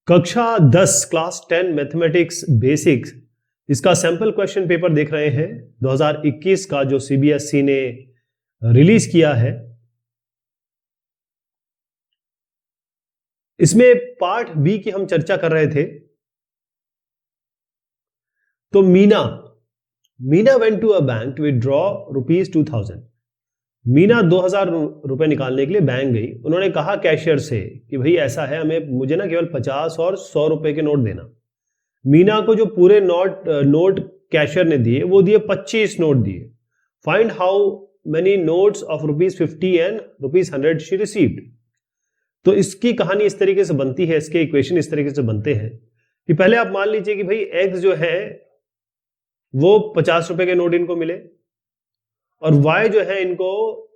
कक्षा 10 class 10 mathematics basics इसका sample question paper देख रहे हैं 2021 का जो सीबीएसई ने रिलीज किया है। इसमें पार्ट बी की हम चर्चा कर रहे थे। तो Meena went to a bank to withdraw ₹2000। Meena 2000 रुपए निकालने के लिए बैंक गई। उन्होंने कहा कैशियर से कि भाई ऐसा है, मुझे ना केवल 50 और 100 रुपए के नोट देना। मीना को जो पूरे नोट कैशियर ने दिए वो दिए 25 नोट दिए। Find how many notes of ₹50 and ₹100 she received. तो इसकी कहानी इस तरीके से बनती है, इसके इक्वेशन इस तरीके से बनते हैं कि पहले आप मान लीजिए कि भाई एक्स जो है वो 50 रुपए के नोट इनको मिले और y जो है इनको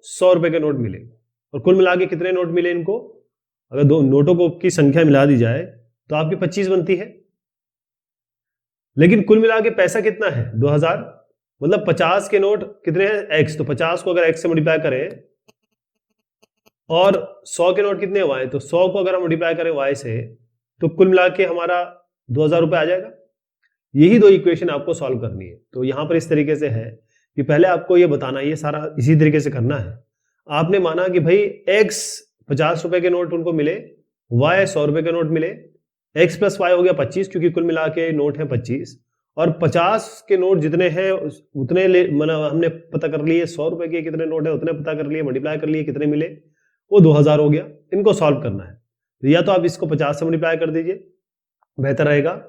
100 रुपए के नोट मिले, और कुल मिला के कितने नोट मिले इनको? अगर दो नोटों को की संख्या मिला दी जाए तो आपकी 25 बनती है, लेकिन कुल मिला के पैसा कितना है? 2000। मतलब 50 के नोट कितने हैं? x। तो 50 को अगर x से मल्टीप्लाई करें और 100 के नोट कितने y, तो 100 को अगर हम मल्टीप्लाई करें y से तो कुल मिला के हमारा 2000 रुपए आ जाएगा। यही दो इक्वेशन आपको सॉल्व करनी है। तो यहां पर इस तरीके से है कि पहले आपको ये बताना, ये सारा इसी तरीके से करना है। आपने माना कि भाई x 50 रुपए के नोट उनको मिले, y 100 रुपए के नोट मिले, x प्लस y हो गया 25 क्योंकि कुल मिला के नोट है 25, और 50 के नोट जितने हैं उतने हमने पता कर लिए, 100 रुपए के कितने नोट है उतने पता कर लिए, मल्टीप्लाई कर लिए कितने मिले, वो 2000 हो गया। इनको सॉल्व करना है तो या तो आप इसको 50 से मल्टीप्लाई कर दीजिए, बेहतर रहेगा।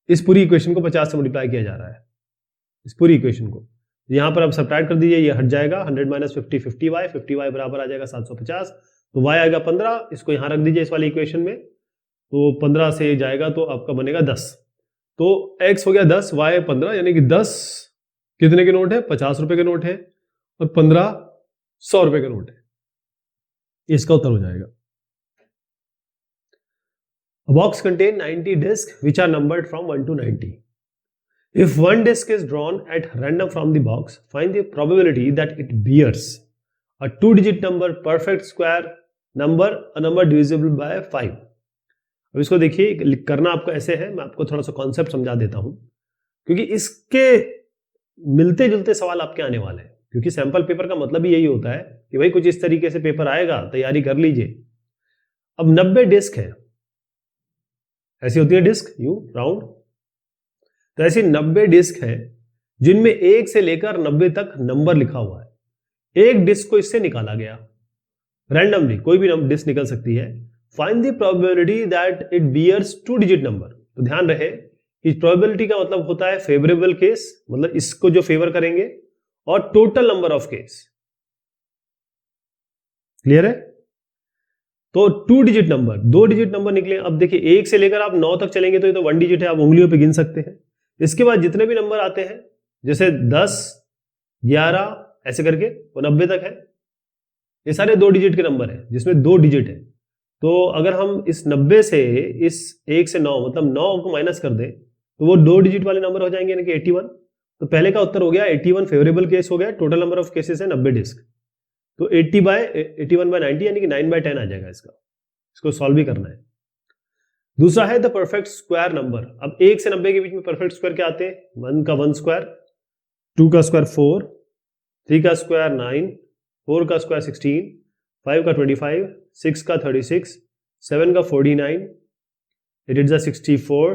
इस पूरी इक्वेशन को 50 से मल्टीप्लाई किया जा रहा है, इस पूरी इक्वेशन को। यहां पर आप सब्ट्रैक्ट कर दीजिए, ये हट जाएगा। 100 माइनस 50 50y बराबर आ जाएगा 750। तो y आएगा 15, इसको यहां रख दीजिए इस वाली इक्वेशन में। तो 15 से जाएगा तो आपका बनेगा 10। तो x हो गया 10, y 15, यानी कि 10 कितने के नोट है? 50 रुपए के नोट है, और 15 100 रुपए के नोट है। इसका उत्तर हो जाएगा। A box contain 90 discs which are numbered from 1 to 90. If one disc is drawn at random from the box, find the probability that it bears a two-digit number, perfect square number, a number divisible by 5. अब इसको देखिए, करना आपको ऐसे है, मैं आपको थोड़ा सा कॉन्सेप्ट समझा देता हूं, क्योंकि इसके मिलते जुलते सवाल आपके आने वाले हैं। क्योंकि सैंपल पेपर का मतलब ही यही होता है कि भाई कुछ इस तरीके से पेपर आएगा, तैयारी कर लीजिए। अब 90 डिस्क है, ऐसी होती है डिस्क, यू राउंड। तो ऐसी 90 डिस्क है जिनमें 1 से लेकर 90 तक नंबर लिखा हुआ है। एक डिस्क को इससे निकाला गया रैंडमली, कोई भी डिस्क निकल सकती है। Find the probability that it bears two digit number. तो ध्यान रहे कि प्रोबेबिलिटी का मतलब होता है फेवरेबल केस, मतलब इसको जो फेवर करेंगे, और total number of case. Clear है? तो 2 डिजिट नंबर, 2 डिजिट नंबर निकले। अब देखिए 1 से लेकर आप 9 तक चलेंगे तो ये तो 1 डिजिट है, आप उंगलियों पे गिन सकते हैं। इसके बाद जितने भी नंबर आते हैं, जैसे 10, 11 ऐसे करके वो 90 तक है, ये सारे 2 डिजिट के नंबर है जिसमें 2 डिजिट है। तो अगर हम इस 90 से इस 1 से 9 मतलब 9 को माइनस कर दें तो वो 2 डिजिट वाले नंबर हो जाएंगे, यानी कि 81। तो पहले का उत्तर हो गया 81, फेवरेबल केस हो गया। टोटल नंबर ऑफ केसेस है 90 डिस्क, तो 81/90 यानी कि 9/10 आ जाएगा इसका। इसको सॉल्व भी करना है। दूसरा है द परफेक्ट स्क्वायर नंबर। अब 1 से 90 के बीच में परफेक्ट स्क्वायर क्या आते हैं? 1 का 1 स्क्वायर, 2 का स्क्वायर 4, 3 का स्क्वायर 9, 4 का स्क्वायर 16, 5 का 25, 6 का 36, 7 का 49, 8 जा 64,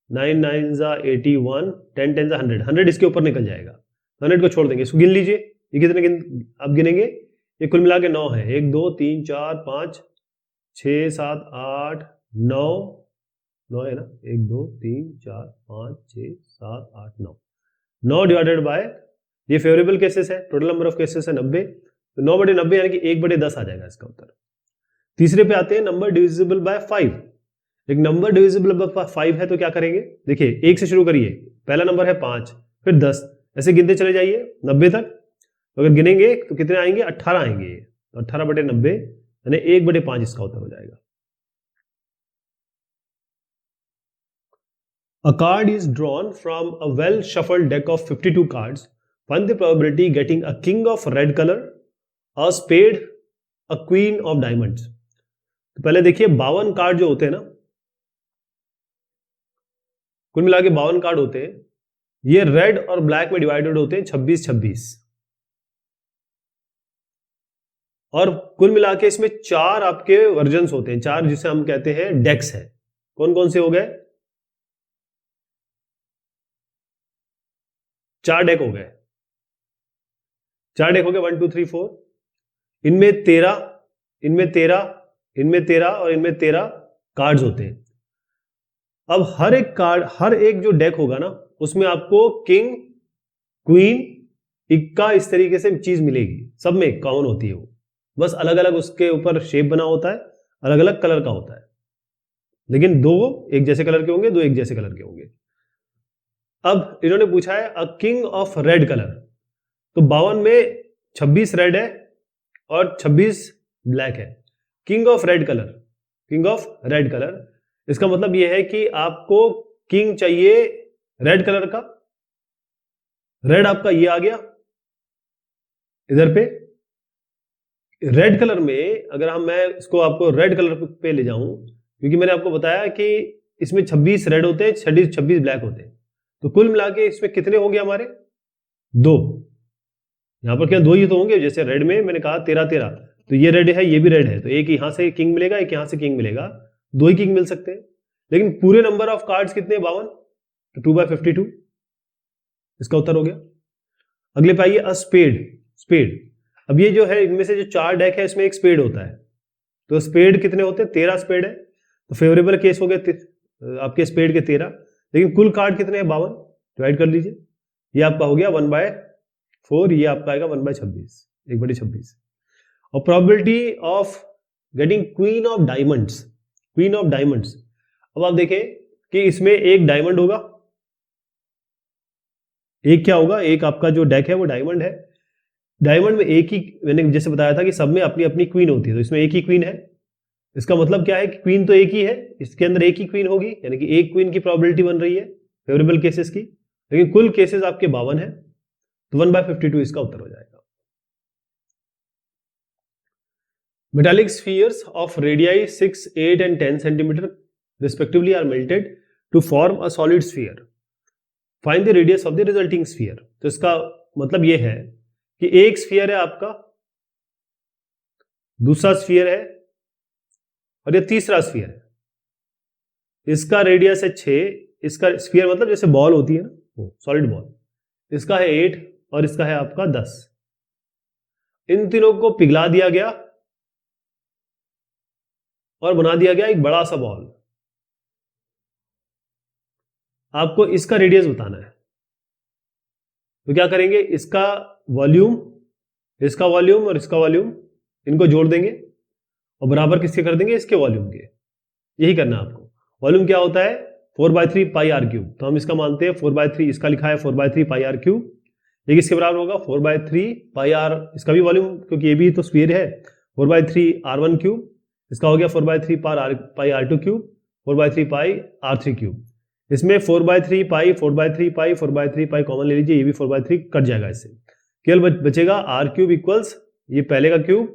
9 9 जा 81, 10 10 जा 100। 100 इसके ऊपर निकल जाएगा, 100 को छोड़ देंगे। इसको गिन लीजिए, ये कितने आप गिनेंगे? ये कुल मिला के 9 है। 1 2 3 4 5 6 7 8 9 है ना? 1 2 3 4 5 6 7 8 9 9 डिवाइडेड बाय, ये फेवरेबल केसेस है, टोटल नंबर ऑफ केसेस है 90। तो 9/90 यानी कि 1/10 आ जाएगा इसका उत्तर। तीसरे पे आते हैं नंबर डिविजिबल बाय 5। एक नंबर डिविजिबल बाय 5 है तो क्या करेंगे? देखिए 1 से शुरू करिए, पहला नंबर है 5, फिर 10, ऐसे गिनते चले जाइए 90 तक। तो अगर गिनेंगे तो कितने आएंगे? 18 आएंगे। तो 18/90 यानी 1/5 इसका उत्तर हो जाएगा। A card is drawn from a well shuffled deck of 52 cards. Find the probability getting a king of red color, a spade, a queen of diamonds. तो पहले देखिए 52 कार्ड जो होते हैं ना, कुल मिला के 52 कार्ड होते हैं। ये रेड और ब्लैक में डिवाइडेड होते हैं 26-26, और कुल मिला के इसमें 4 आपके वर्जन्स होते हैं, 4 जिसे हम कहते हैं डेक्स है। कौन कौन से हो गए? 4 डेक हो गए, 4 डेक हो गए, 1 2 3 4। इनमें 13, इनमें 13, इनमें 13 और इनमें 13 कार्ड्स होते हैं। अब हर एक कार्ड, हर एक जो डेक होगा ना, उसमें आपको किंग, क्वीन, इक्का, इस तरीके से चीज मिलेगी। सब में कॉमन होती है वो, बस अलग अलग उसके ऊपर शेप बना होता है, अलग अलग कलर का होता है, लेकिन 2 एक जैसे कलर के होंगे, 2 एक जैसे कलर के होंगे। अब इन्होंने पूछा है a king of red colour, तो 52 में 26 रेड है और 26 ब्लैक है। King of red colour, king of red colour, इसका मतलब यह है कि आपको किंग चाहिए रेड कलर का। रेड आपका ये आ गया इधर पे। रेड कलर में अगर मैं इसको आपको रेड कलर पे ले जाऊं, क्योंकि मैंने आपको बताया कि इसमें 26 रेड होते हैं, 26 ब्लैक होते हैं, तो कुल मिला के इसमें कितने होंगे हमारे? 2। यहां पर क्या 2 ही तो होंगे? जैसे रेड में मैंने कहा 13-13, तो ये रेड है, ये भी रेड है, तो एक यहां से किंग मिलेगा, एक यहां से किंग मिलेगा, 2 ही किंग मिल सकते हैं। लेकिन पूरे नंबर ऑफ कार्ड्स कितने? 52, तो 2/52 इसका उत्तर हो गया। अगले पे आइए, अ स्पेड। स्पेड, अब ये जो है इनमें से जो 4 डेक है इसमें एक स्पेड होता है, तो स्पेड कितने होते हैं? 13 स्पेड है, तो फेवरेबल केस हो गए आपके स्पेड के 13, लेकिन कुल कार्ड कितने हैं? 52, डिवाइड कर लीजिए, ये आपका हो गया 1/4, ये आपका आएगा 1/26, 1/26। और probability of getting queen of diamonds, queen of diamonds, अब आप देखें कि इसमें एक डायमंड होगा, एक क्या होगा? एक आपका जो डेक है वो डायमंड है। डायमंड में एक ही, मैंने जैसे बताया था कि सब में अपनी अपनी क्वीन होती है, तो इसमें एक ही क्वीन है। इसका मतलब क्या है कि क्वीन तो एक ही है, इसके अंदर एक ही क्वीन होगी, यानी कि एक क्वीन की प्रोबेबिलिटी बन रही है फेवरेबल केसेस की, लेकिन कुल केसेस आपके 52 है, तो 1/52 इसका उत्तर हो जाएगा। Metallic spheres of radii 6, 8 and 10 centimetre respectively are melted to form a solid sphere. Find the radius of the resulting sphere. तो इसका मतलब यह है कि एक स्फीयर है आपका, दूसरा स्फीयर है, और ये तीसरा स्फीयर है। इसका रेडियस है 6, इसका स्फीयर मतलब जैसे बॉल होती है ना, सॉलिड बॉल, इसका है 8 और इसका है आपका 10। इन तीनों को पिघला दिया गया और बना दिया गया एक बड़ा सा बॉल। आपको इसका रेडियस बताना है, तो क्या करेंगे? इसका वॉल्यूम, इसका वॉल्यूम और इसका वॉल्यूम, इनको जोड़ देंगे और बराबर किसके कर देंगे? इसके वॉल्यूम के। यही करना है आपको। वॉल्यूम क्या होता है? 4/3 पाई आर क्यूब, तो हम इसका मानते हैं 4/3, इसका लिखा है 4/3 पाई आर क्यूब, ये किसके बराबर होगा? 4/3 पाई आर, इसका भी वॉल्यूम, क्योंकि ये भी तो स्फीयर है, 4/3 r1 क्यूब, इसका हो गया 4/3 पाई r2 क्यूब, 4/3 पाई r3 क्यूब। इसमें 4/3 पाई, 4/3 पाई, 4/3 पाई कॉमन ले लीजिए, ये भी 4/3 कट जाएगा, इससे केवल बचेगा आर क्यूब इक्वल्स ये पहले का क्यूब,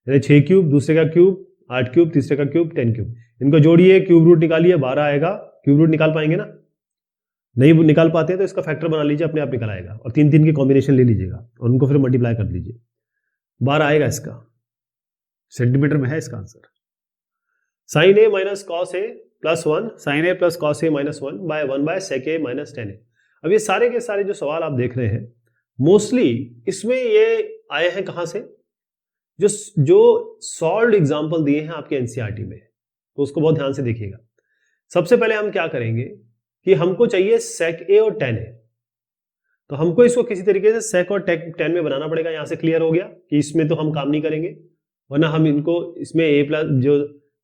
यानी 6 क्यूब, दूसरे का क्यूब 8 क्यूब, तीसरे का क्यूब 10 क्यूब। इनको जोड़िए, क्यूब रूट निकालिए, 12 आएगा। क्यूब रूट निकाल पाएंगे ना? नहीं निकाल पाते हैं तो इसका फैक्टर बना लीजिए, अपने आप निकल आएगा, और 3 के कॉम्बिनेशन ले लीजिएगा और उनको फिर मल्टीप्लाई कर लीजिए, 12 आएगा। इसका सेंटीमीटर में है इसका answer. Sign A minus cos A plus 1, sign A plus cos A minus 1 bye 1/sec A minus 10 ए। अब ये सारे के सारे जो सवाल आप देख रहे हैं, मोस्टली इसमें ये आए हैं कहां से? जो सॉल्व्ड एग्जांपल दिए हैं आपके एनसीईआरटी में, तो उसको बहुत ध्यान से देखिएगा। सबसे पहले हम क्या करेंगे कि हमको चाहिए sec a और tan a, तो हमको इसको किसी तरीके से sec और tan में बनाना पड़ेगा। यहां से क्लियर हो गया कि इसमें तो हम काम नहीं करेंगे, वरना हम इनको इसमें a प्लस जो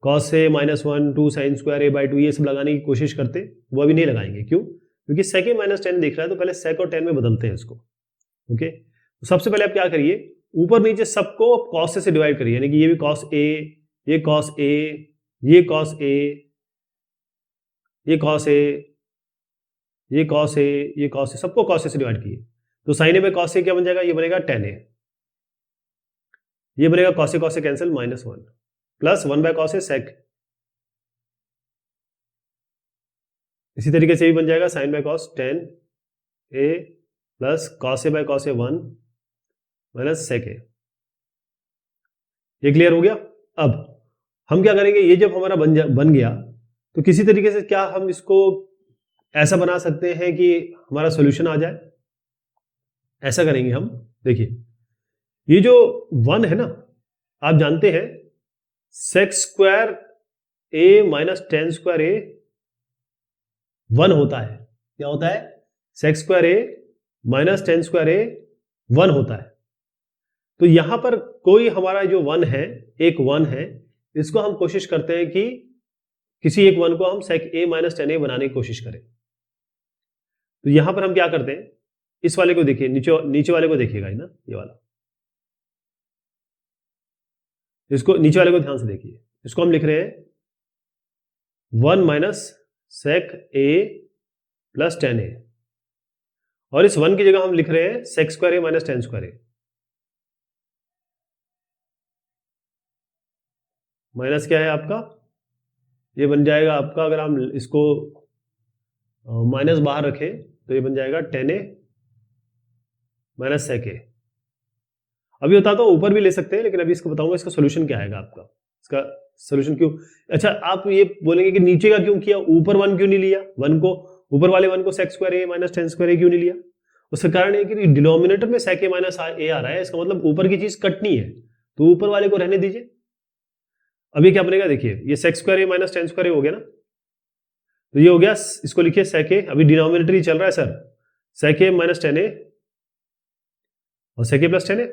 cos a minus 1 2 sine square a/2 ये सब लगाने की कोशिश करते, वो अभी नहीं लगाएंगे। क्यों? क्योंकि sec a माइनस 10 देख रहा है, तो पहले sec और tan में बदलते हैं इसको। ओके, तो सबसे पहले आप क्या करिए, ऊपर नीचे सबको cos से डिवाइड करिए, यानी कि ये भी cos a, ये cos a, ये cos a, ये cos a, ये cos a, ये cos a, सबको cos से डिवाइड किए, तो sin a में cos a क्या बन जाएगा? ये बनेगा tan a, ये बनेगा cos a cancel -1 plus 1/cos a sec, इसी तरीके से भी बन जाएगा sine by cos 10a plus cos a by cos a 1 minus sec a. ये क्लियर हो गया। अब हम क्या करेंगे, ये जब हमारा बन गया तो किसी तरीके से क्या हम इसको ऐसा बना सकते हैं कि हमारा सॉल्यूशन आ जाए। ऐसा करेंगे हम, देखिए ये जो 1 है ना, आप जानते हैं सेक स्क्वायर ए माइनस टेन स्क्वायर ए 1 होता है। क्या होता है? सेक स्क्वायर ए माइनस टेन स्क्वायर ए 1 होता है। तो यहां पर कोई हमारा जो 1 है, एक 1 है, इसको हम कोशिश करते हैं कि किसी एक 1 को हम सेक ए माइनस टेन ए बनाने की कोशिश करें। तो यहां पर हम क्या करते हैं, इस वाले को देखिए, नीचे वाले को देखिएगा ना, ये वाला, इसको नीचे वाले को ध्यान से देखिए। इसको हम लिख रहे हैं 1 minus sec a plus tan ए, और इस 1 की जगह हम लिख रहे हैं सेक स्क्वायर ए माइनस टेन स्क्वायर ए। माइनस क्या है आपका, ये बन जाएगा आपका, अगर हम इसको माइनस बाहर रखें तो ये बन जाएगा टेन ए माइनस सेक ए। अभी बताता हूं, ऊपर भी ले सकते हैं, लेकिन अभी इसको बताऊंगा इसका सोल्यूशन क्या आएगा आपका। इसका सोल्यूशन क्यों, अच्छा आप ये बोलेंगे कि नीचे का क्यों किया, ऊपर 1 क्यों नहीं लिया, 1 को, ऊपर वाले 1 को सेक स्क्वायर ए माइनस टेन स्क्वायर ए क्यों नहीं लिया? उसका कारण है कि डिनोमिनेटर में सेक ए माइनस ए आ रहा है, इसका मतलब ऊपर की चीज कटनी है, तो ऊपर वाले को रहने दीजिए। अभी क्या बनेगा, देखिए ये सेक स्क्वायर ए माइनस टेन स्क्वायर ए हो गया ना, तो ये हो गया, इसको लिखिए सेक ए, अभी डिनोमिनेटर ही चल रहा है sir, sec a minus tan ए और सेक ए प्लस टेन ए,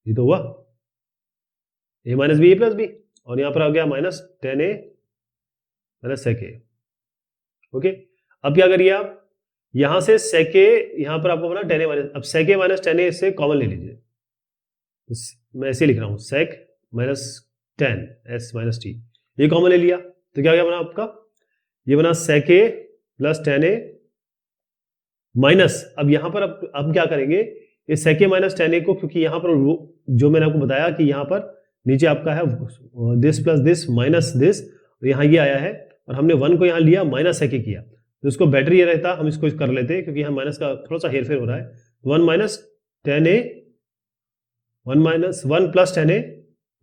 ये तो हुआ ए माइनस बी ए प्लस बी, और यहां पर आ गया minus tan a minus sec A. Okay, अब क्या करिए आप, यहां से सेक ए, यहां पर आपको बना टेन ए माइनस, अब सेक ए माइनस टेन ए इससे कॉमन ले लीजिए, तो मैं ऐसे लिख रहा हूं sec minus tan s minus t, ये कॉमन ले लिया, तो क्या बना आपका, ये बना sec a plus tan a minus, अब यहां पर अब क्या करेंगे, ये सेक ए माइनस टेन ए को, क्योंकि यहां पर जो मैंने आपको बताया कि यहां पर नीचे आपका है this plus this minus this, तो यहां ये आया है, और हमने 1 को यहां लिया माइनस सेक ए किया, तो इसको बेटर ये रहता, हम इसको कर लेते क्योंकि यहाँ माइनस का थोड़ा सा हेरफेर हो रहा है, 1 minus tan A 1 minus 1 plus tan a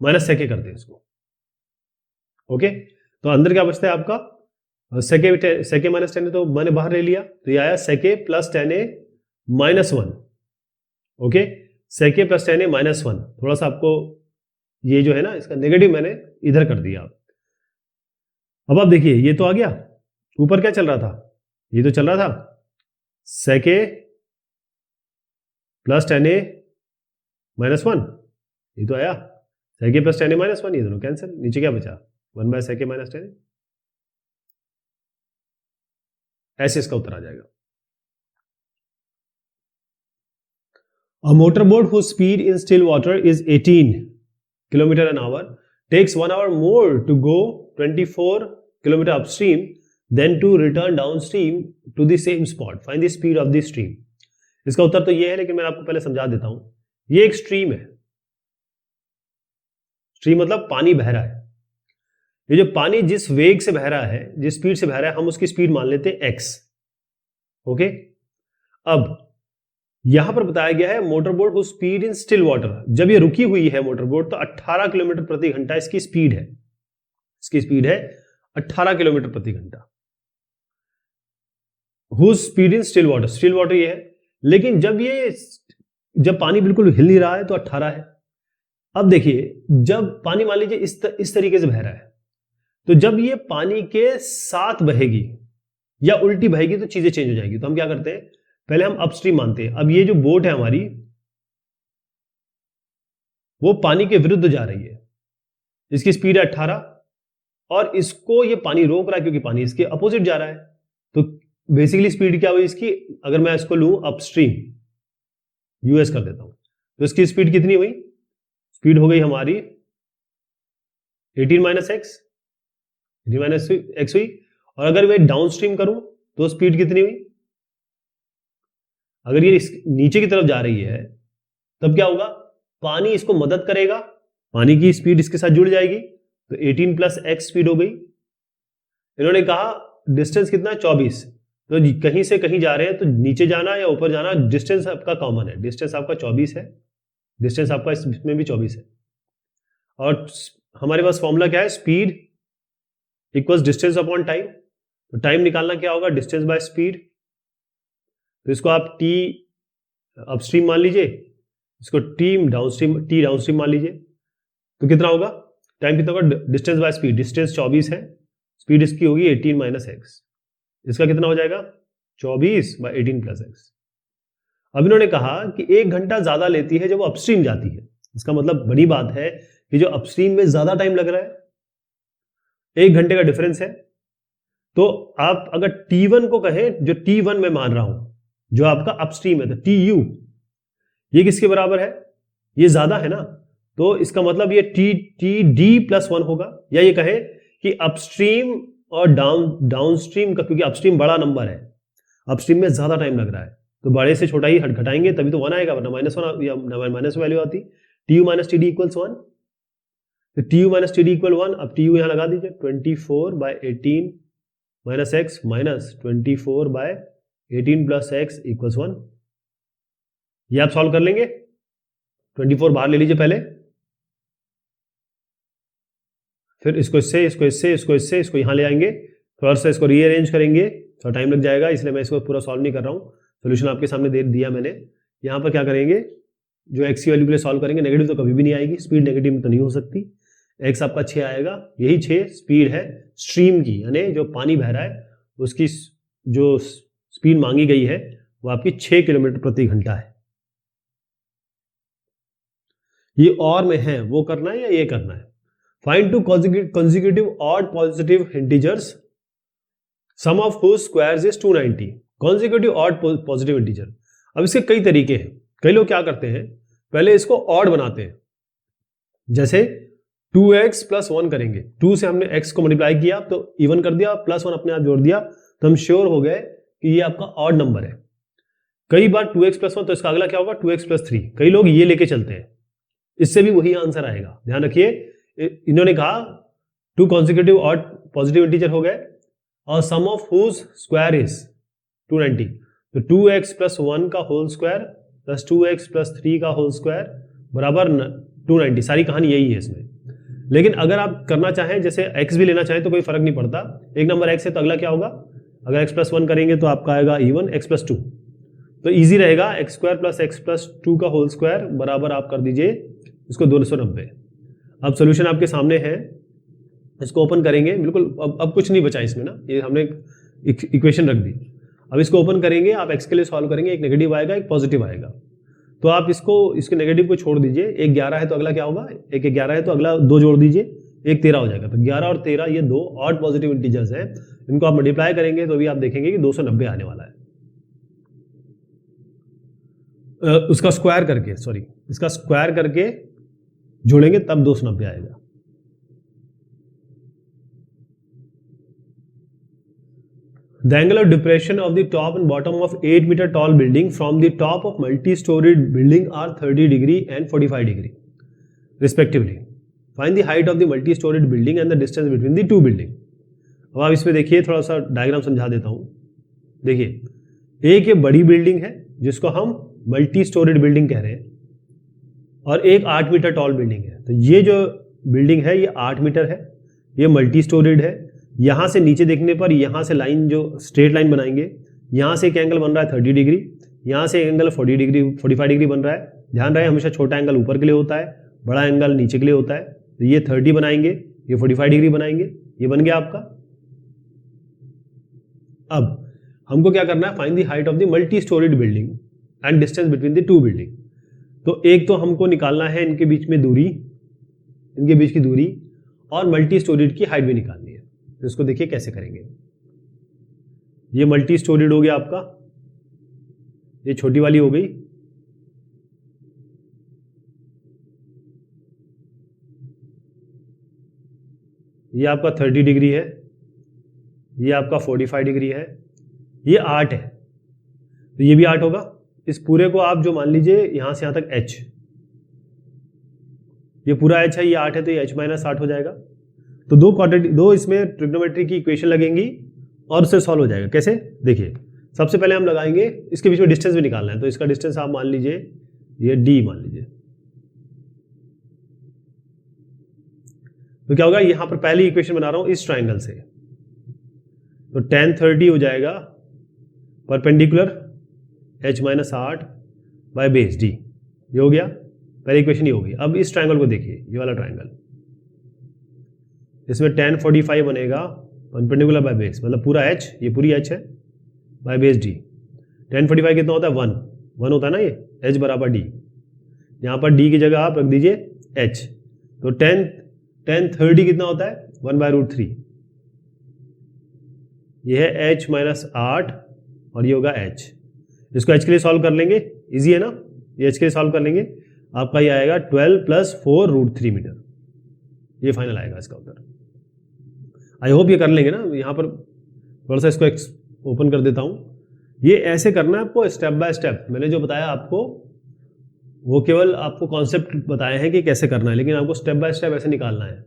minus sec ए करते हैं इसको। ओके, तो अंदर क्या बचता है आपका, सेक ए माइनस टेन ए तो मैंने बाहर ले लिया, तो ये आया sec a plus tan a minus 1। Okay, sec a plus tan a minus 1, थोड़ा सा आपको ये जो है ना इसका नेगेटिव मैंने इधर कर दिया। अब आप देखिए ये तो आ गया, ऊपर क्या चल रहा था, ये तो चल रहा था sec a plus tan a minus 1, ये तो आया sec a plus tan a minus 1, ये दोनों कैंसिल, नीचे क्या बचा 1 by sec a minus tan a, ऐसे इसका उत्तर आ जाएगा। A motorboat whose speed in still water is 18 km an hour takes 1 hour more to go 24 km upstream than to return downstream to the same spot. Find the speed of the stream. इसका उत्तर तो ये है, लेकिन मैं आपको पहले समझा देता हूं। ये एक स्ट्रीम है, स्ट्रीम मतलब पानी बह रहा है। ये जो पानी जिस वेग से बह रहा है, जिस स्पीड से बह रहा है, हम उसकी स्पीड मान लेते हैं x। ओके, अब यहां पर बताया गया है motorboat who speed in still water, जब ये रुकी हुई है मोटरबोट तो 18 किलोमीटर प्रति घंटा इसकी स्पीड है, इसकी स्पीड है 18 किलोमीटर प्रति घंटा। Who speed in still water ये है, लेकिन जब पानी बिल्कुल हिल नहीं रहा है तो 18 है। अब देखिए जब पानी मान लीजिए इस तरीके से बह रहा है, तो जब ये पानी के साथ बहेगी या उल्टी बहेगी तो चीजें चेंज हो जाएगी। तो हम क्या करते हैं, पहले हम अपस्ट्रीम मानते हैं। अब ये जो बोट है हमारी वो पानी के विरुद्ध जा रही है, इसकी स्पीड है 18 और इसको ये पानी रोक रहा है क्योंकि पानी इसके अपोजिट जा रहा है। तो बेसिकली स्पीड क्या हुई इसकी, अगर मैं इसको लूं अपस्ट्रीम यूएस कर देता हूं तो इसकी स्पीड कितनी हुई, स्पीड हो गई हमारी 18 माइनस एक्स, 18 माइनस एक्स हुई। और अगर मैं डाउनस्ट्रीम करूं तो स्पीड कितनी हुई, अगर ये नीचे की तरफ जा रही है तब क्या होगा, पानी इसको मदद करेगा, पानी की स्पीड इसके साथ जुड़ जाएगी, तो 18 प्लस एक्स स्पीड हो गई। इन्होंने कहा डिस्टेंस कितना है 24, तो कहीं से कहीं जा रहे हैं तो नीचे जाना या ऊपर जाना, डिस्टेंस आपका कॉमन है, डिस्टेंस आपका 24 है, डिस्टेंस आपका इसमें भी 24 है। और हमारे पास फॉर्मूला क्या है, speed equals distance upon time. तो टाइम निकालना क्या होगा, डिस्टेंस बाय स्पीड। तो इसको आप टी अपस्ट्रीम मान लीजिए, इसको टी डाउनस्ट्रीम मान लीजिए। तो कितना होगा, टाइम कितना होगा, डिस्टेंस बाय स्पीड, डिस्टेंस 24 है, स्पीड इसकी होगी 18 माइनस एक्स, इसका कितना हो जाएगा 24 बाय 18 प्लस एक्स। अब इन्होंने कहा कि 1 घंटा ज्यादा लेती है जब वो अपस्ट्रीम जाती है। इसका मतलब बड़ी बात है कि जो अपस्ट्रीम में ज्यादा टाइम लग रहा है, 1 घंटे का डिफरेंस है। तो आप अगर T1 को कहें, जो T1 में मान रहा हूं जो आपका अपस्ट्रीम है, तो TU ये किसके बराबर है, ये ज्यादा है ना, तो इसका मतलब ये TD+1 होगा। या ये कहें कि अपस्ट्रीम और डाउनस्ट्रीम का, क्योंकि अपस्ट्रीम बड़ा नंबर है, अपस्ट्रीम में ज्यादा टाइम लग रहा है, तो बड़े से छोटा ही घटाएंगे तभी तो 1 आएगा, वरना -1 या माइनस वैल्यू आती। TU माइनस TD इक्वल्स 1, तो TU माइनस TD इक्वल 1। अब TU यहां लगा दीजिए, 24 by 18 minus x minus 24 by 18 plus x equals 1। ये आप सॉल्व कर लेंगे, 24 बाहर ले लीजिए पहले, फिर इसको इससे, इसको इससे, इसको इससे, इसको यहां ले आएंगे, थोड़ा सा इसको रीअरेंज करेंगे, थोड़ा टाइम लग जाएगा, इसलिए मैं इसको पूरा सॉल्व नहीं कर रहा हूं, सोल्यूशन आपके सामने दे दिया मैंने। यहां पर क्या करेंगे, जो एक्स की वैल्यू के लिए सॉल्व करेंगे, नेगेटिव तो कभी भी नहीं आएगी, स्पीड नेगेटिव में तो नहीं हो सकती, एक्स आपका 6 आएगा, यही 6 स्पीड है स्ट्रीम की, यानी जो पानी बह रहा है उसकी जो स्पीड मांगी गई है वो आपकी 6 किलोमीटर प्रति घंटा है। ये और में है, वो करना है या ये करना है। Find two consecutive odd positive integers sum of whose squares is 290। consecutive odd positive integer, अब इसके कई तरीके हैं। कई लोग क्या करते हैं, पहले इसको ऑड बनाते हैं, जैसे 2x प्लस 1 करेंगे, 2 से हमने x को मल्टीप्लाई किया तो इवन कर दिया, प्लस 1 अपने आप जोड़ दिया, तो हम श्योर हो गए कि ये आपका ऑड नंबर है। कई बार 2x प्लस 1, तो इसका अगला क्या होगा 2x प्लस 3, कई लोग ये लेके चलते हैं, इससे भी वही आंसर आएगा। ध्यान रखिए, इन्होंने कहा 2 consecutive odd पॉजिटिव इंटीजर हो गए और सम ऑफ हुज स्क्वायर इज 290, तो 2x प्लस 1 का whole square plus 2x plus 3 का होल स्क्वायर बराबर 290। सारी कहानी यही है इसमें। लेकिन अगर आप करना चाहें, जैसे x भी लेना चाहें तो कोई फर्क नहीं पड़ता, एक नंबर x है तो अगला क्या होगा, अगर x प्लस 1 करेंगे तो आपका आएगा इवन x प्लस 2, तो इजी रहेगा, x square plus x plus 2 का होल स्क्वायर बराबर आप कर दीजिए इसको 290। अब सोल्यूशन आपके सामने है, इसको ओपन करेंगे, बिल्कुल अब कुछ नहीं बचा इसमें ना, ये हमने इक्वेशन रख दी। अब इसको ओपन करेंगे, आप x के लिए सॉल्व करेंगे, एक नेगेटिव आएगा एक पॉजिटिव आएगा, तो आप इसके नेगेटिव को छोड़ दीजिए, एक 11 है तो अगला क्या होगा, एक 11 है तो अगला 2 जोड़ दीजिए, एक 13 हो जाएगा। तो 11 और 13 ये 2 ऑड पॉजिटिव इंटीजर्स हैं, इनको आप मल्टीप्लाई करेंगे तो भी आप देखेंगे कि 290 आने वाला है। उसका स्क्वायर करके, सॉरी, इसका स्क्वायर करके जोड़ेंगे तब 290 आएगा। The angle of depression of the top and bottom of 8 meter tall building from the top of multi-storied building are 30 degree and 45 degree respectively. Find the height of the multi-storied building and the distance between the two building. अब आप इसमें देखिए, थोड़ा सा diagram समझा देता हूं। देखिए, एक ये बड़ी बिल्डिंग है जिसको हम मल्टी स्टोरेड बिल्डिंग कह रहे हैं, और एक 8 मीटर टॉल बिल्डिंग है। तो ये जो बिल्डिंग है ये 8 मीटर है, ये मल्टी स्टोरेड है। यहां से नीचे देखने पर यहां से लाइन, जो स्ट्रेट लाइन बनाएंगे, यहां से एक एंगल बन रहा है 30 डिग्री, यहां से एक एंगल 45 डिग्री बन रहा है। ध्यान रहे, हमेशा छोटा एंगल ऊपर के लिए होता है, बड़ा एंगल नीचे के लिए होता है। तो ये 30 बनाएंगे, ये 45 डिग्री बनाएंगे, ये बन गया आपका। अब हमको क्या करना है, find the height of the multi storeyed building and distance between the two building. तो एक तो हमको निकालना है इनके बीच में दूरी, इनके बीच की दूरी, और मल्टी स्टोरेड की हाइट भी निकालनी है। तो इसको देखिए कैसे करेंगे। ये मल्टी स्टोरेड हो गया आपका, ये छोटी वाली हो गई, ये आपका 30 डिग्री है, ये आपका 45 डिग्री है, ये 8 है, तो ये भी 8 होगा। इस पूरे को आप जो मान लीजिए यहां से यहां तक h, ये पूरा h है, ये 8 है, तो ये h - 8 हो जाएगा। तो दो इसमें ट्रिग्नोमेट्री की इक्वेशन लगेंगी, और उससे सॉल्व हो जाएगा। कैसे, देखिए सबसे पहले हम लगाएंगे, इसके बीच में डिस्टेंस भी निकालना है, तो इसका डिस्टेंस आप मान लीजिए ये d मान लीजिए। तो क्या होगा, यहां पर पहली इक्वेशन बना रहा हूं इस ट्राइंगल से, तो tan 30 हो जाएगा perpendicular h minus 8 by base d, ये हो गया पहली इक्वेशन, ये हो गई। अब इस ट्राइंगल को देखिए, ये वाला ट्राइंगल, इसमें tan 45 बनेगा परपेंडिकुलर बाय बेस, मतलब पूरा h, ये पूरी h है, बाय बेस d। tan 45 कितना होता है, 1 होता है ना, ये h बराबर d, यहाँ पर d की जगह आप रख दीजिए h, तो tan 30 कितना होता है, 1/√3, ये है h माइनस 8 और ये होगा h। इसको h के लिए सॉल्व कर लेंगे, इजी है ना, ये h के लिए सॉल्व कर लेंगे, आपका ये आएगा 12 + 4√3 मीटर, ये फाइनल आएगा इसका उत्तर। आई होप ये कर लेंगे ना। यहाँ पर थोड़ा सा इसको ओपन कर देता हूँ, ये ऐसे करना है आपको स्टेप बाय स्टेप। मैंने जो बताया आपको वो केवल आपको कॉन्सेप्ट बताए हैं कि कैसे करना है, लेकिन आपको स्टेप बाय स्टेप ऐसे निकालना है,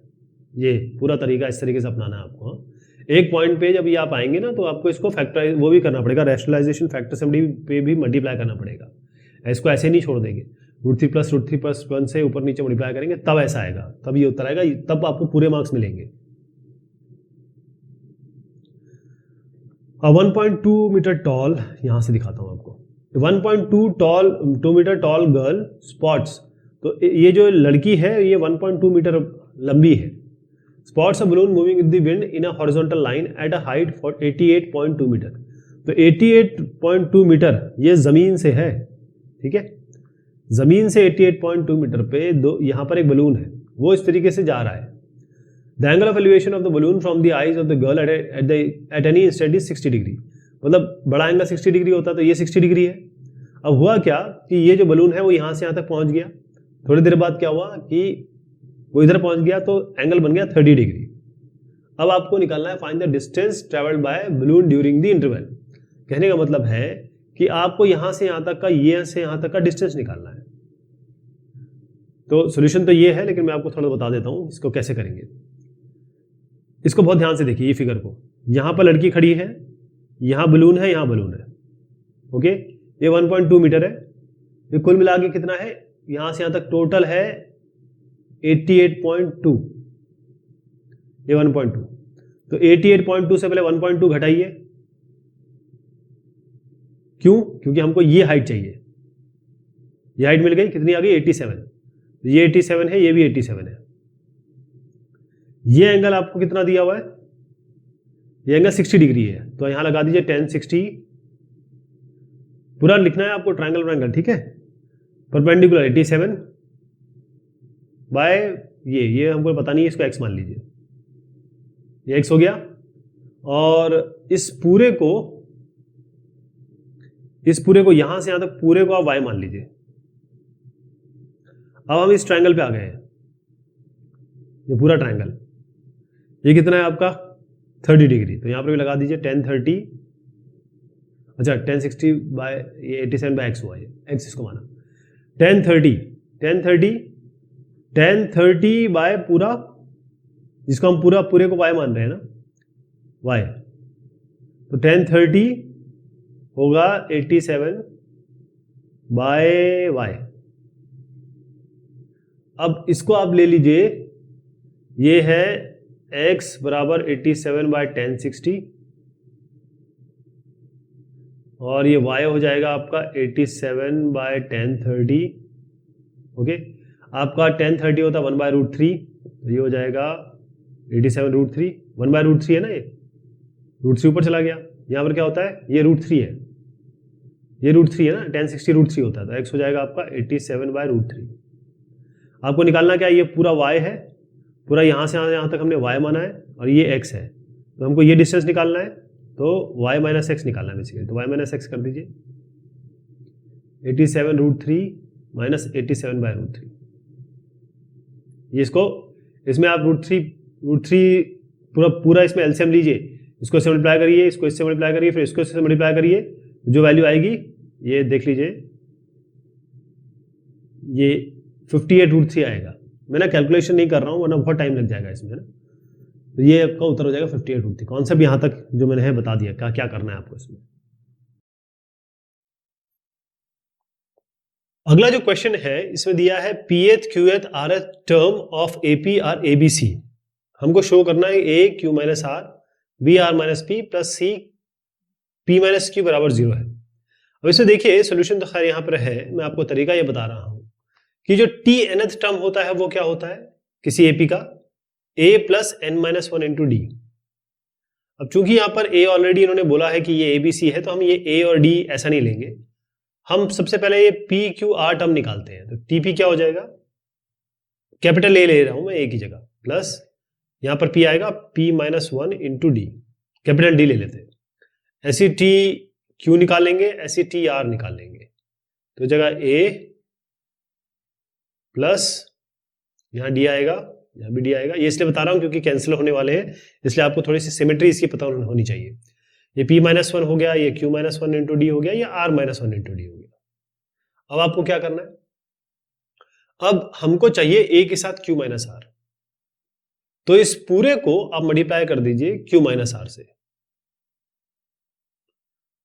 ये पूरा तरीका इस तरीके से अपनाना है आपको। एक पॉइंट पे जब ये आप आएंगे ना, तो आपको इसको फैक्टराइज वो भी करना पड़ेगा, रैशनलाइजेशन फैक्टर से पे भी मल्टीप्लाई करना पड़ेगा, इसको ऐसे नहीं छोड़ देंगे। √3 + √3 + 1 से ऊपर नीचे मल्टीप्लाई करेंगे तब ऐसा आएगा, तब ये उत्तर आएगा, तब आपको पूरे मार्क्स मिलेंगे। 1.2 मीटर टॉल, यहां से दिखाता हूं आपको, 1.2 मीटर टॉल गर्ल स्पॉट्स, तो ये जो लड़की है ये 1.2 मीटर लंबी है। Spots a balloon moving with the wind in a horizontal line at a height for 88.2 metre, तो 88.2 मीटर ये जमीन से है, ठीक है, जमीन से 88.2 मीटर पे दो यहाँ पर एक बलून है, वो इस तरीके से जा रहा है। The angle of elevation of the balloon from the eyes of the girl at any instant is 60 degree, मतलब बड़ा एंगल 60 डिग्री होता है, तो ये 60 डिग्री है। अब हुआ क्या कि ये जो बलून है वो यहाँ से यहाँ तक पहुँच गया, थोड़ी देर बाद क्या हुआ कि वो इधर पहुँच गया, तो एंगल बन गया 30 डिग्री। अब आपको निकालना है find the distance travelled by balloon during the interval. कहने का मतलब है कि आपको यहाँ से यहाँ तक का, ये से यहाँ तक का डिस्टेंस निकालना है। तो सोल्यूशन तो ये है, लेकिन मैं आपको थोड़ा बता देता हूँ इसको कैसे करेंगे। इसको बहुत ध्यान से देखिए, ये फिगर को, यहाँ पर लड़की खड़ी है, यहाँ बलून है, यहाँ बलून है, ओके, ये 1.2 मीटर है, ये कुल मिला के कितना है, यहाँ से यहाँ तक टोटल है 88.2, ये 1.2, तो 88.2 से पहले 1.2 घटाइए, क्यों, क्योंकि हमको ये हाइट चाहिए, ये हाइट मिल गई, कितनी आ गई 87, ये 87 है, ये भी 87 है। ये एंगल आपको कितना दिया हुआ है, ये एंगल 60 डिग्री है, तो यहां लगा दीजिए tan 60, पूरा लिखना है आपको ट्रायंगल, ठीक है, परपेंडिकुलर 87 बाय ये हमको पता नहीं है, इसको x मान लीजिए, ये x हो गया, और इस पूरे को यहां से यहां तक पूरे को आप y मान लीजिए। अब हम इस ट्रायंगल पे आ गए हैं, ये पूरा ट्रायंगल, ये कितना है आपका 30 डिग्री, तो यहां पर भी लगा दीजिए tan 30, अच्छा tan 60 बाय ये 87 बाय x हुआ, ये x इसको माना, tan 30 बाय पूरा, जिसको हम पूरे को y मान रहे हैं ना, y, तो tan 30 होगा 87 बाय y। अब इसको आप ले लीजिए, ये है x बराबर 87 बाय tan 60, और ये y हो जाएगा आपका 87 बाय tan 30, ओके, आपका tan 30 होता है 1/√3, तो ये हो जाएगा 87√3, 1/√3 है ना, ये √3 ऊपर चला गया, यहाँ पर क्या होता है, ये √3 है, ये √3 है ना, tan 60 √3 होता है, तो x हो जाएगा आपका 87/√3। आपको निकालना क्या है, ये पूरा y है, पूरा यहाँ से यहाँ तक हमने y माना है, और ये x है, तो हमको ये डिस्टेंस निकालना है, तो y माइनस एक्स निकालना है बेसिकली, तो y माइनस एक्स कर दीजिए, 87√3 माइनस 87/√3, ये इसमें आप √3 पूरा इसमें एलसीएम लीजिए, इसको इससे मल्टीप्लाई करिए, इसको इससे मल्टीप्लाई करिए, फिर इसको इससे मल्टीप्लाई करिए, जो वैल्यू आएगी ये देख लीजिए, ये 58√3 आएगा। मैं ना कैलकुलेशन नहीं कर रहा हूँ, वरना बहुत टाइम लग जाएगा इसमें ना, तो ये आपका उत्तर हो जाएगा 58 कॉन्सेप्ट यहां तक जो मैंने है बता दिया क्या क्या करना है आपको इसमें। अगला जो क्वेश्चन है इसमें दिया है pth qth r a term of AP are ABC. हमको शो करना है a q minus r b r minus p plus c p minus q बराबर 0 है। अब इसमें देखिए सोल्यूशन तो खैर यहां पर है, मैं आपको तरीका ये बता रहा हूं कि जो टी nth टर्म होता है वो क्या होता है किसी एपी का a plus n minus one into d. अब चूंकि यहां पर a ऑलरेडी इन्होंने बोला है कि ये एबीसी है तो हम ये a और d ऐसा नहीं लेंगे, हम सबसे पहले ये पी क्यू आर टर्म निकालते हैं। तो टीपी क्या हो जाएगा, कैपिटल ए ले रहा हूं मैं ए की जगह, प्लस यहां पर पी आएगा P minus one into D, capital D ले लेते हैं। ऐसी टी क्यू निकालेंगे, ऐसी टी आर निकाल लेंगे, तो जगह ए प्लस यहां डी आएगा, यहां भी डी आएगा। ये इसलिए बता रहा हूं क्योंकि कैंसिल होने वाले हैं, इसलिए आपको थोड़ी सी सिमेट्री इसकी पता होनी चाहिए। ये p माइनस वन हो गया, ये q minus one into D हो गया, ये r minus one into D हो गया। अब आपको क्या करना है, अब हमको चाहिए a के साथ q माइनस आर, तो इस पूरे को आप मल्टीप्लाई कर दीजिए q माइनस आर से।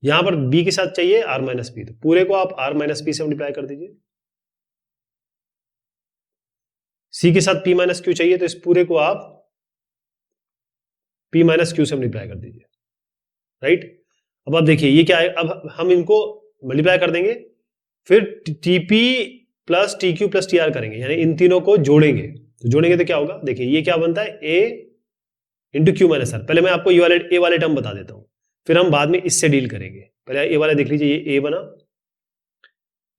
यहां पर b के साथ चाहिए r माइनस पी, तो पूरे को आप r माइनस पी से मल्टीप्लाई कर दीजिए। c के साथ p माइनस क्यू चाहिए, तो इस पूरे को आप p माइनस क्यू से मल्टीप्लाई कर दीजिए, राइट। अब आप देखिए ये क्या है, अब हम इनको मल्टीप्लाई कर देंगे, फिर TP plus T Q plus T R करेंगे, यानी इन तीनों को जोड़ेंगे। तो जोड़ेंगे तो क्या होगा, देखिए ये क्या बनता है a into q minus r. पहले मैं आपको ए वाले टर्म बता देता हूं, फिर हम बाद में इससे डील करेंगे। पहले ए वाले देख लीजिए, ये a बना,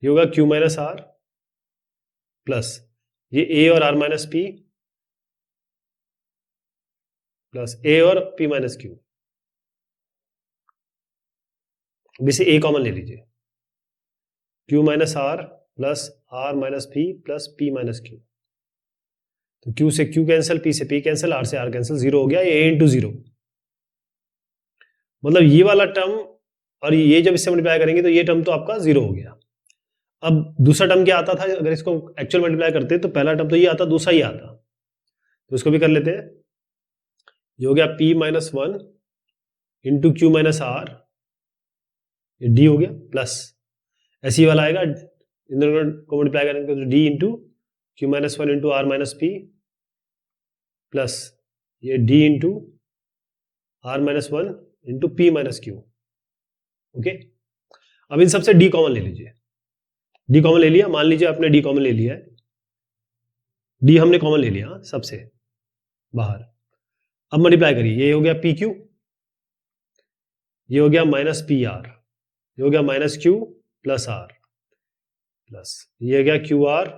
ये होगा क्यू माइनस आर प्लस ये a और r minus p plus a और p माइनस क्यू। इसे a कॉमन ले लीजिए, q minus r plus r minus p plus p minus q. तो q से q कैंसिल, p से p कैंसिल, r से r कैंसिल, 0 हो गया। ये a इंटू 0, मतलब ये वाला टर्म और ये जब इससे मल्टीप्लाई करेंगे तो ये टर्म तो आपका 0 हो गया। अब दूसरा टर्म क्या आता था, अगर इसको एक्चुअल मल्टीप्लाई करते तो पहला टर्म तो ये आता, दूसरा ये आता, तो इसको भी कर लेते हैं। ये हो गया p minus one into q minus r, ये डी हो गया, प्लस ऐसे ही वाला आएगा, इन दोनों को मल्टीप्लाई करेंगे तो d into q minus one into r minus p plus ये d into r minus one into p minus q. Okay, अब इन सबसे डी कॉमन ले लीजिए। डी कॉमन ले लिया, मान लीजिए आपने डी कॉमन ले लिया है, डी हमने कॉमन ले लिया सबसे बाहर। अब मल्टीप्लाई करिए, ये हो गया पी क्यू, ये हो गया माइनस पी आर, ये हो गया minus q plus r, plus ये हो गया q r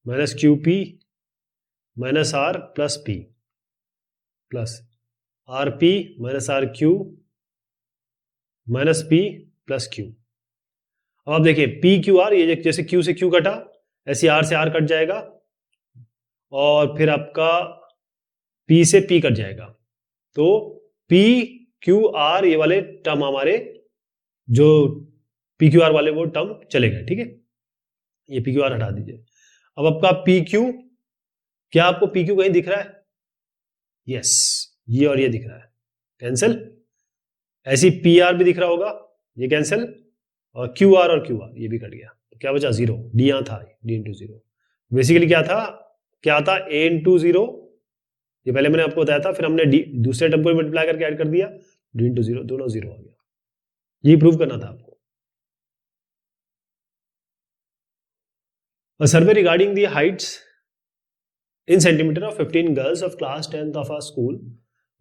minus q p minus r plus p plus r p minus r q minus p plus q. अब आप देखिए पी क्यू आर, ये जैसे क्यू से क्यू कटा, ऐसे आर से आर कट जाएगा, और फिर आपका पी से पी कट जाएगा। तो पी क्यू आर ये वाले टर्म हमारे, जो पी क्यू आर वाले वो टर्म चले गए, ठीक है। ये पी क्यू आर हटा दीजिए। अब आपका पी क्यू, क्या आपको पी क्यू कहीं दिख रहा है? यस, ये और ये दिख रहा है, कैंसिल। ऐसी पी आर भी दिख रहा होगा, ये कैंसिल, और क्यू आर ये भी कट गया। तो क्या बचा? 0। डी यहां था, डी इंटू 0। बेसिकली क्या था ए इंटू 0, ये पहले मैंने आपको बताया था, फिर हमने डी दूसरे टर्म को मल्टीप्लाई करके ऐड कर दिया, डी इंटू 0, दोनों 0 आ गया। ये प्रूव करना था आपको। A survey regarding the heights in centimeter of 15 girls of class 10th of our school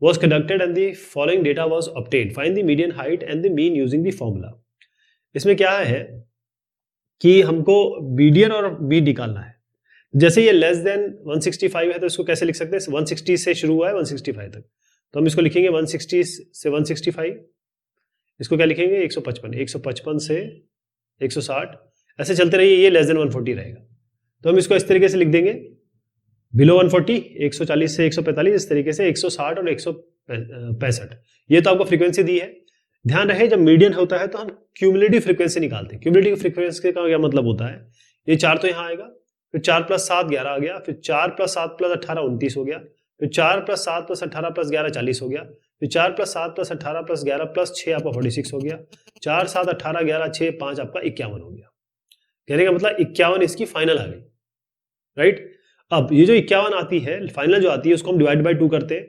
was conducted and the following data was obtained. Find the median height and the mean using the formula. इसमें क्या है कि हमको median और mean निकालना है। जैसे ये लेस देन 165 है तो इसको कैसे लिख सकते हैं? 160 से शुरू हुआ है 165 तक, तो हम इसको लिखेंगे 160 से 165। इसको क्या लिखेंगे? 155, 155 से 160, ऐसे चलते रहिए, ये लेस देन 140 रहेगा। तो हम इसको इस तरीके से लिख देंगे, बिलो 140, 140 से 145, इस तरीके से 160 और 165। ये तो आपको फ्रीक्वेंसी दी है। ध्यान रहे जब मीडियन होता है तो हम क्यूमुलेटिव फ्रीक्वेंसी निकालते हैं। क्यूमुलेटिव फ्रीक्वेंसी का क्या मतलब होता है? ये 4 तो यहाँ आएगा, फिर 4 + 7 11 आ गया, फिर 4 + 7 + 18 29 हो गया, फिर 4 + 7 + 18 + 11 40 हो गया, फिर 4 + 7 + 18 + 11 + 6 आपका 46 हो गया, 4 7 18 11 6 5 आपका 51 हो गया। कहने का मतलब 51 इसकी फाइनल आ गई, राइट। अब ये जो 51 आती है फाइनल जो आती है उसको हम डिवाइड बाय 2 करते हैं,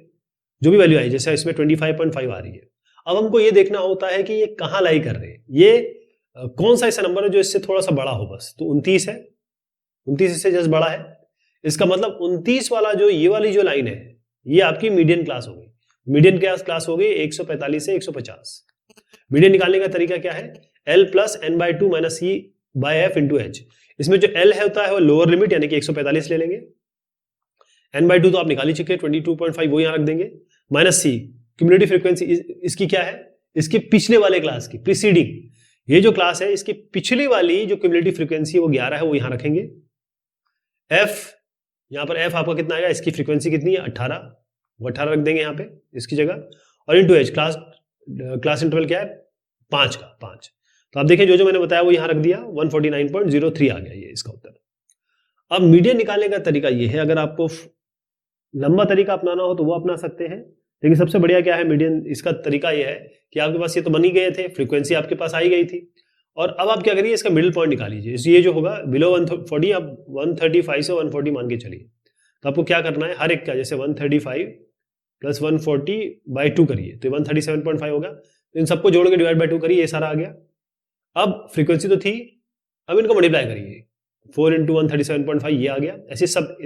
जो भी वैल्यू आई, जैसे इसमें 25.5 आ रही है। अब हमको ये देखना होता है कि ये कहाँ लाई कर रहे हैं, ये कौन सा ऐसा नंबर है जो इससे थोड़ा सा बड़ा हो। बस तो 29 है, 29 इससे जस्ट बड़ा है, इसका मतलब 29 वाला जो ये वाली जो लाइन है ये आपकी मीडियन क्लास हो गई। मीडियन क्लास हो गई 145 से 150। मीडियन निकालने का तरीका क्या है, L + n/2 - C/f × h। इसमें जो L है होता है वो लोअर लिमिट यानी कि 145 ले लेंगे, n/2 तो आप निकाल ही चुके, 22.5 वो यहां रख देंगे, माइनस C क्यूमुलेटिव फ्रीक्वेंसी इसकी क्या है, इसके पिछले वाले क्लास की प्रीसीडिंग, ये जो क्लास है इसकी पिछली वाली जो क्यूमुलेटिव फ्रीक्वेंसी है वो 11 है, वो यहां रखेंगे। F, यहां पर F आपका कितना आएगा, इसकी फ्रीक्वेंसी कितनी है 18, वो 18 रख देंगे यहाँ पे इसकी जगह, और इंटू H क्लास इंटरवल क्या है 5 का 5। तो आप देखिए जो मैंने बताया वो यहां रख दिया, 149.03 आ गया ये इसका उत्तर। अब मीडियन निकालने का तरीका ये है, अगर आपको लंबा तरीका अपनाना हो तो वो अपना सकते हैं, लेकिन सबसे बढ़िया क्या है मीडियन, इसका तरीका ये है कि आपके पास ये तो बन ही गए थे, फ्रीक्वेंसी आपके पास आई गई थी, और अब आप क्या करिए इसका मिडिल पॉइंट निकाल लीजिए। ये जो होगा बिलो 140 आप 135 से 140 मान के चलिए, तो आपको क्या करना है हर एक का, जैसे 135 + 140/2 करिए तो 137.5 होगा, तो इन सबको जोड़ के डिवाइड बाय 2 करिए, ये सारा आ गया। अब फ्रीक्वेंसी तो थी, अब इनको मल्टीप्लाई करिए, 4 × 137.5 ये आ गया। ऐसे सब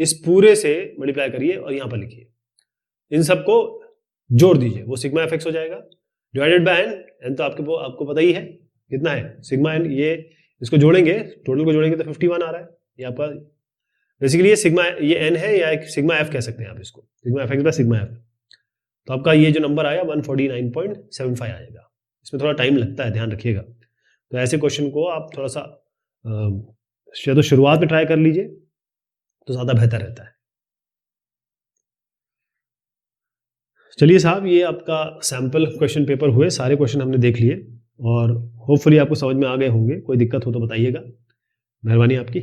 इस पूरे से मल्टीप्लाई करिए और यहां पर लिखिए, इन सबको जोड़ दीजिए, वो सिग्मा एफ(x) हो जाएगा, डिवाइडेड बाय n तो आपको पता ही है कितना है सिग्मा n, ये इसको जोड़ेंगे, टोटल को जोड़ेंगे तो 51 आ रहा है, ये आपका बेसिकली ये n है, या एक सिग्मा f कह सकते हैं आप इसको, सिग्मा एफ(x) / सिग्मा f। तो आपका ये जो नंबर आया 149.75 आएगा। इसमें थोड़ा टाइम लगता है, ध्यान रखिएगा। तो ऐसे क्वेश्चन को आप थोड़ा सा तो शुरुआत में ट्राई कर लीजिए तो ज्यादा बेहतर रहता है। चलिए साहब, ये आपका सैंपल क्वेश्चन पेपर हुए, सारे क्वेश्चन हमने देख लिए और होपफुली आपको समझ में आ गए होंगे। कोई दिक्कत हो तो बताइएगा, मेहरबानी आपकी।